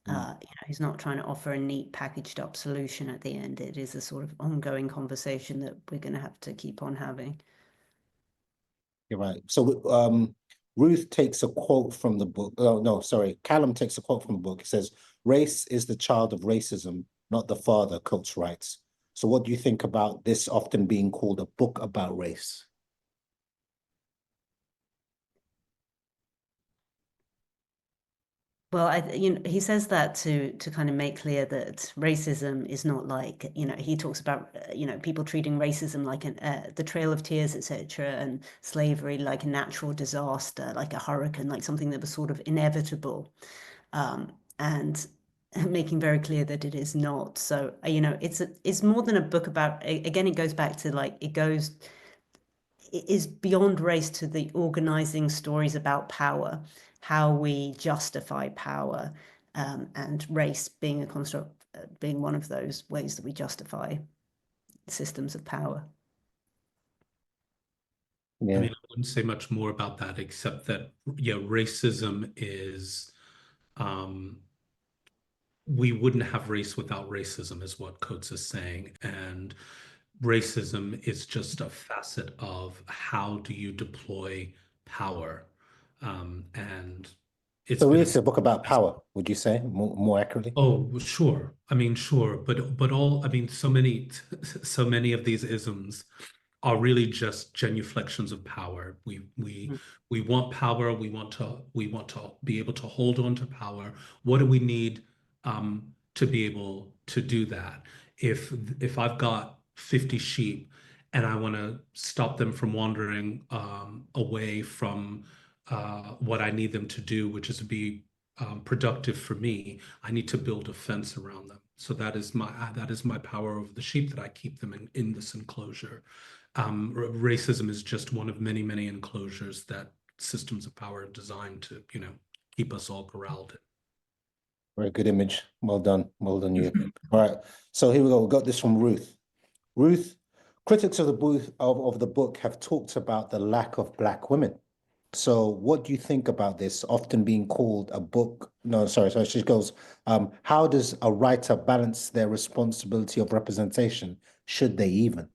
You know, he's not trying to offer a neat packaged up solution at the end. It is a sort of ongoing conversation that we're going to have to keep on having. You're right. So Ruth takes a quote from the book. Oh, no, sorry. Callum takes a quote from the book. It says, "Race is the child of racism, not the father," Coates writes. So what do you think about this often being called a book about race? Well, you know, he says that to kind of make clear that racism is not like, you know, he talks about, you know, people treating racism like the Trail of Tears, etc., and slavery like a natural disaster, like a hurricane, like something that was sort of inevitable, and making very clear that it is not. So, you know, it's more than a book about. Again, it goes back to like it is beyond race to the organizing stories about power, how we justify power, and race being a construct, being one of those ways that we justify systems of power. Yeah. I mean, I wouldn't say much more about that, except that, yeah, racism is, we wouldn't have race without racism, is what Coates is saying. And racism is just a facet of how do you deploy power. And it's So been it's a book about power, would you say, more accurately? Oh, sure. I mean, sure, but all, I mean, so many of these isms are really just genuflections of power. We want power. We want to be able to hold on to power. What do we need to be able to do that? If I've got 50 sheep and I want to stop them from wandering away from what I need them to do, which is to be productive for me, I need to build a fence around them. So that is my power over the sheep, that I keep them in this enclosure. Racism is just one of many, many enclosures that systems of power are designed to, you know, keep us all corralled in. Very good image. Well done. Well done, you. All right. So here we go. We got this from Ruth. Ruth, critics of the book have talked about the lack of Black women. So what do you think about this often being called a book? No, sorry. She goes, how does a writer balance their responsibility of representation? Should they even?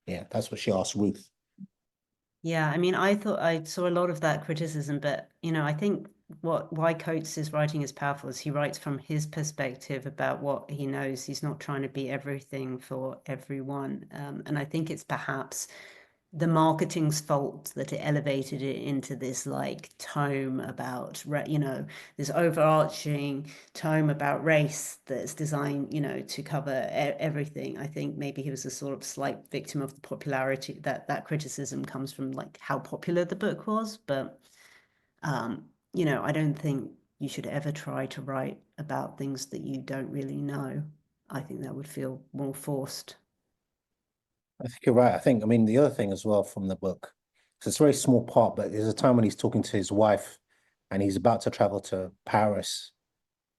Yeah, that's what she asked Ruth. Yeah, I mean, I thought I saw a lot of that criticism, but I think why Coates' writing is powerful is he writes from his perspective about what he knows. He's not trying to be everything for everyone. And I think it's perhaps the marketing's fault that it elevated it into this like tome about, this overarching tome about race that's designed, to cover everything. I think maybe he was a sort of slight victim of the popularity that criticism comes from, like how popular the book was. But, I don't think you should ever try to write about things that you don't really know. I think that would feel more forced. I think you're right. I mean, the other thing as well from the book, 'cause it's a very small part, but there's a time when he's talking to his wife and he's about to travel to Paris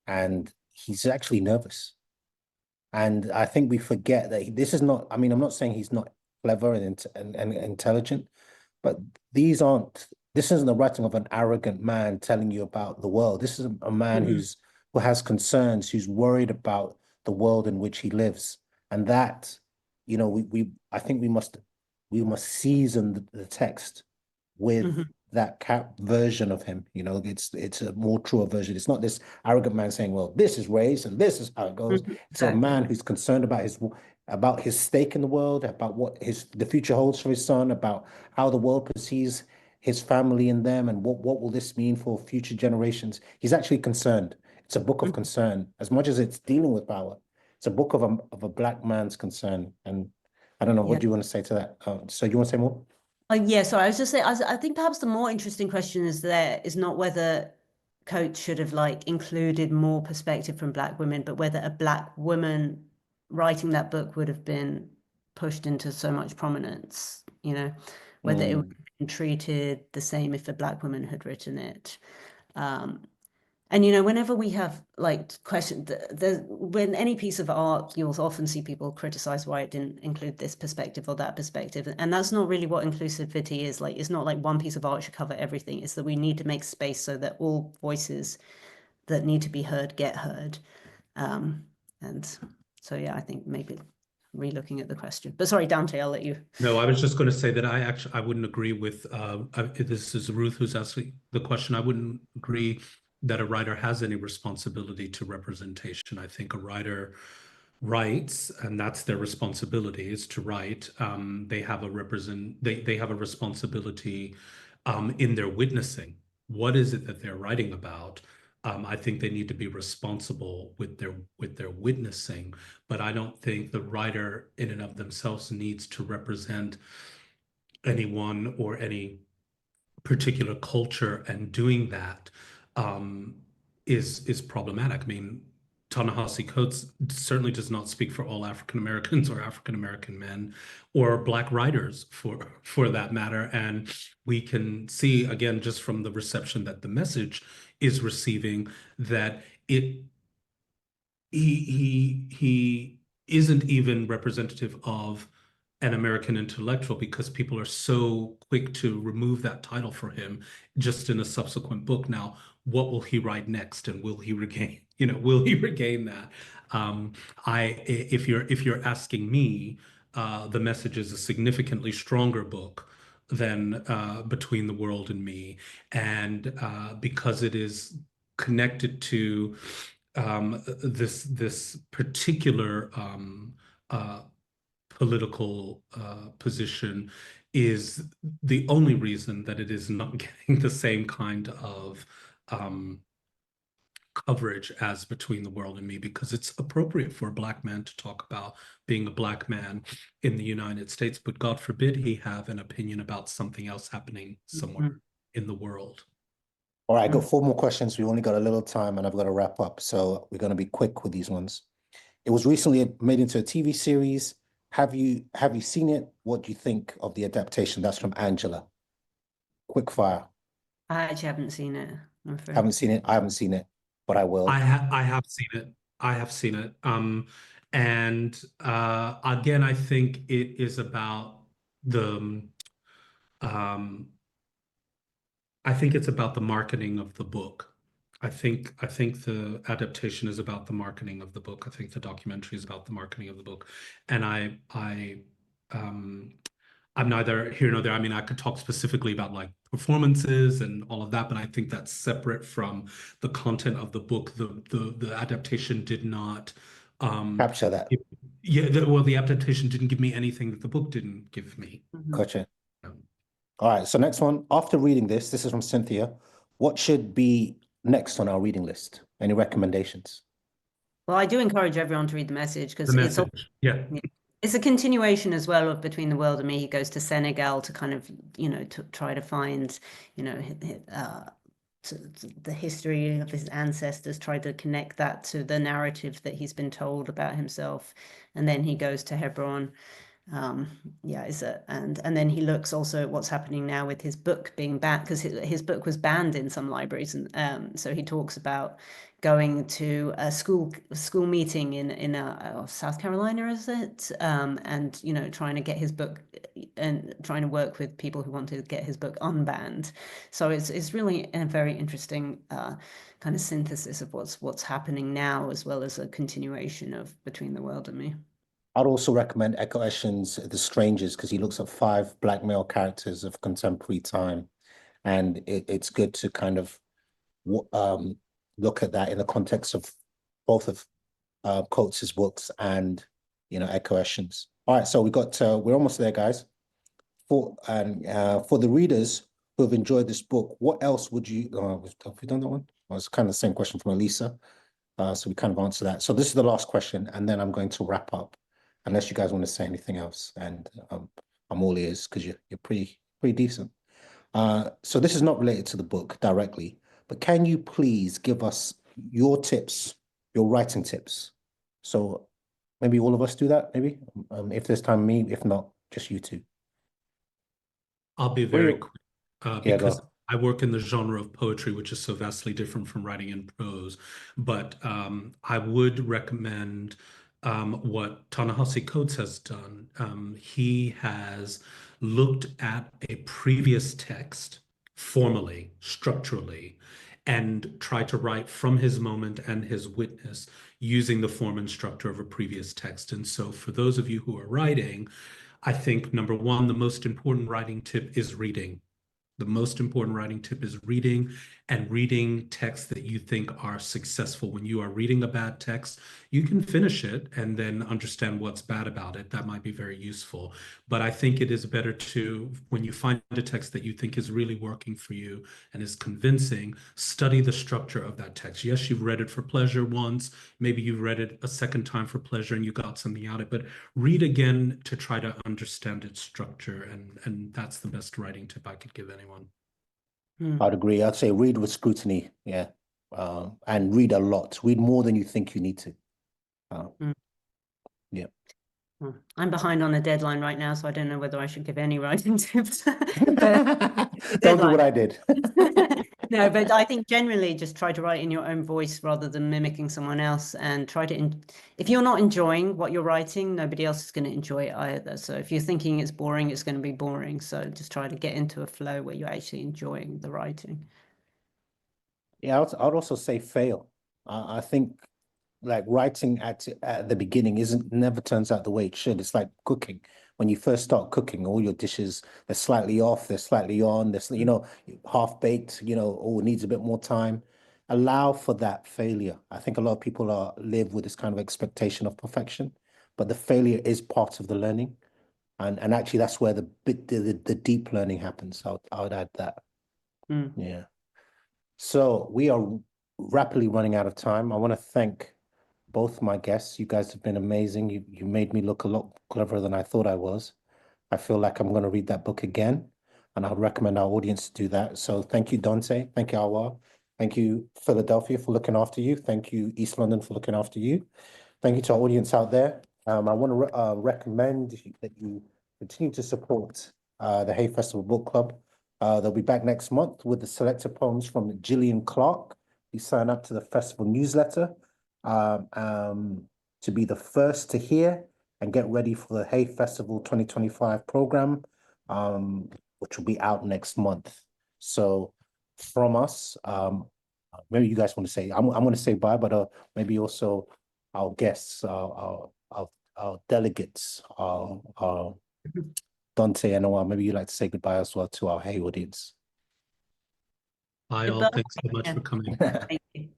and he's actually nervous. And I think we forget that this is not, I mean, I'm not saying he's not clever and intelligent, but this isn't the writing of an arrogant man telling you about the world. This is a man who has concerns, who's worried about the world in which he lives. And that, I think we must season the text with that version of him. It's a more truer version. It's not this arrogant man saying, well, this is race and this is how it goes. It's a man who's concerned about his stake in the world, about what the future holds for his son, about how the world perceives his family and them, and what will this mean for future generations. He's actually concerned. It's a book of concern. As much as it's dealing with power, it's a book of a black man's concern. And I don't know, what do you want to say to that? So you want to say more? Yeah, sorry, I was just saying, I think perhaps the more interesting question is not whether Coates should have like included more perspective from Black women, but whether a Black woman writing that book would have been pushed into so much prominence, whether it would have been treated the same if a Black woman had written it. And whenever we have like questions, when any piece of art, you'll often see people criticize why it didn't include this perspective or that perspective. And that's not really what inclusivity is. Like, it's not like one piece of art should cover everything. It's that we need to make space so that all voices that need to be heard get heard. And so, yeah, I think maybe re-looking at the question. But sorry, Dante, I'll let you. No, I was just going to say that I wouldn't agree with this is Ruth who's asking the question. I wouldn't agree that a writer has any responsibility to representation. I think a writer writes, and that's their responsibility, is to write. They have a responsibility in their witnessing. What is it that they're writing about? I think they need to be responsible with their witnessing, but I don't think the writer in and of themselves needs to represent anyone or any particular culture, and doing that is problematic. I mean, Ta-Nehisi Coates certainly does not speak for all African Americans or African American men or Black writers for that matter. And we can see, again, just from the reception that the message is receiving, that he isn't even representative of an American intellectual, because people are so quick to remove that title for him just in a subsequent book. Now, what will he write next, and will he regain that? If you're asking me, The Message is a significantly stronger book than Between the World and Me, and because it is connected to this particular political position, is the only reason that it is not getting the same kind of coverage as Between the World and Me, because it's appropriate for a Black man to talk about being a Black man in the United States, but God forbid he have an opinion about something else happening somewhere in the world. All right, I got 4 more questions. We only got a little time and I've got to wrap up. So we're going to be quick with these ones. It was recently made into a TV series. Have you seen it? What do you think of the adaptation? That's from Angela. Quick fire. I actually haven't seen it, I'm afraid. Haven't seen it. I haven't seen it, but I will. I have seen it. I have seen it. And again, I think it is about I think it's about the marketing of the book. I think the adaptation is about the marketing of the book. I think the documentary is about the marketing of the book. And I I'm neither here nor there. I mean, I could talk specifically about like performances and all of that, but I think that's separate from the content of the book. The adaptation did not Capture that. well, the adaptation didn't give me anything that the book didn't give me. Gotcha. All right, so next one. After reading this is from Cynthia. What should be next on our reading list? Any recommendations? Well, I do encourage everyone to read The Message because The Message, yeah. It's a continuation as well of Between the World and Me. He goes to Senegal to kind of, to try to find, the history of his ancestors, try to connect that to the narrative that he's been told about himself. And then he goes to Hebron. And then he looks also at what's happening now with his book being banned, because his book was banned in some libraries, and so he talks about going to a school meeting in South Carolina, is it? And trying to get his book and trying to work with people who want to get his book unbanned. So it's really a very interesting kind of synthesis of what's happening now, as well as a continuation of Between the World and Me. I'd also recommend Echo Eshen's The Strangers, because he looks at 5 Black male characters of contemporary time. And it's good to kind of look at that in the context of both of Coates' books and, Echo Eshen's. All right, so we're almost there, guys. For the readers who have enjoyed this book, what else would you, have we done that one? Well, it's kind of the same question from Elisa. So we kind of answer that. So this is the last question, and then I'm going to wrap up, unless you guys want to say anything else. And I'm all ears, because you're pretty decent. So this is not related to the book directly, but can you please give us your tips, your writing tips? So maybe all of us do that, maybe. If there's time, me. If not, just you two. I'll be very quick because go. I work in the genre of poetry, which is so vastly different from writing in prose. But I would recommend what Ta-Nehisi Coates has done. He has looked at a previous text formally, structurally, and tried to write from his moment and his witness using the form and structure of a previous text. And so for those of you who are writing, I think, number one, the most important writing tip is reading. The most important writing tip is reading, and reading texts that you think are successful. When you are reading a bad text, you can finish it and then understand what's bad about it. That might be very useful. But I think it is better to, when you find a text that you think is really working for you and is convincing, study the structure of that text. Yes, you've read it for pleasure once. Maybe you've read it a second time for pleasure and you got something out of it. But read again to try to understand its structure. And that's the best writing tip I could give anyone. I'd agree. I'd say read with scrutiny, yeah, and read a lot. Read more than you think you need to. Yeah. I'm behind on a deadline right now, so I don't know whether I should give any writing tips. Don't do what I did. No, but I think generally just try to write in your own voice rather than mimicking someone else, and try to, if you're not enjoying what you're writing, nobody else is going to enjoy it either. So if you're thinking it's boring, it's going to be boring. So just try to get into a flow where you're actually enjoying the writing. Yeah, I'd also say fail. I think like writing at the beginning never turns out the way it should. It's like cooking. When you first start cooking, all your dishes, they're slightly off, they're slightly on, they're, half baked, needs a bit more time. Allow for that failure. I think a lot of people live with this kind of expectation of perfection, but the failure is part of the learning. And actually that's where the deep learning happens. I would add that. Yeah. So we are rapidly running out of time. I want to thank both my guests. You guys have been amazing. You made me look a lot cleverer than I thought I was. I feel like I'm going to read that book again, and I'd recommend our audience to do that. So thank you, Dante. Thank you, Arwa. Thank you, Philadelphia, for looking after you. Thank you, East London, for looking after you. Thank you to our audience out there. I want to recommend that you continue to support the Hay Festival Book Club. They'll be back next month with the selected poems from Gillian Clark. You sign up to the festival newsletter to be the first to hear and get ready for the Hay Festival 2025 program, which will be out next month. So from us, maybe you guys want to say, I'm going to say bye, but maybe also our guests, our delegates, our Dante and Noah, maybe you'd like to say goodbye as well to our Hey audience. Bye all. Goodbye. Thanks so much Yeah. for coming. Thank you.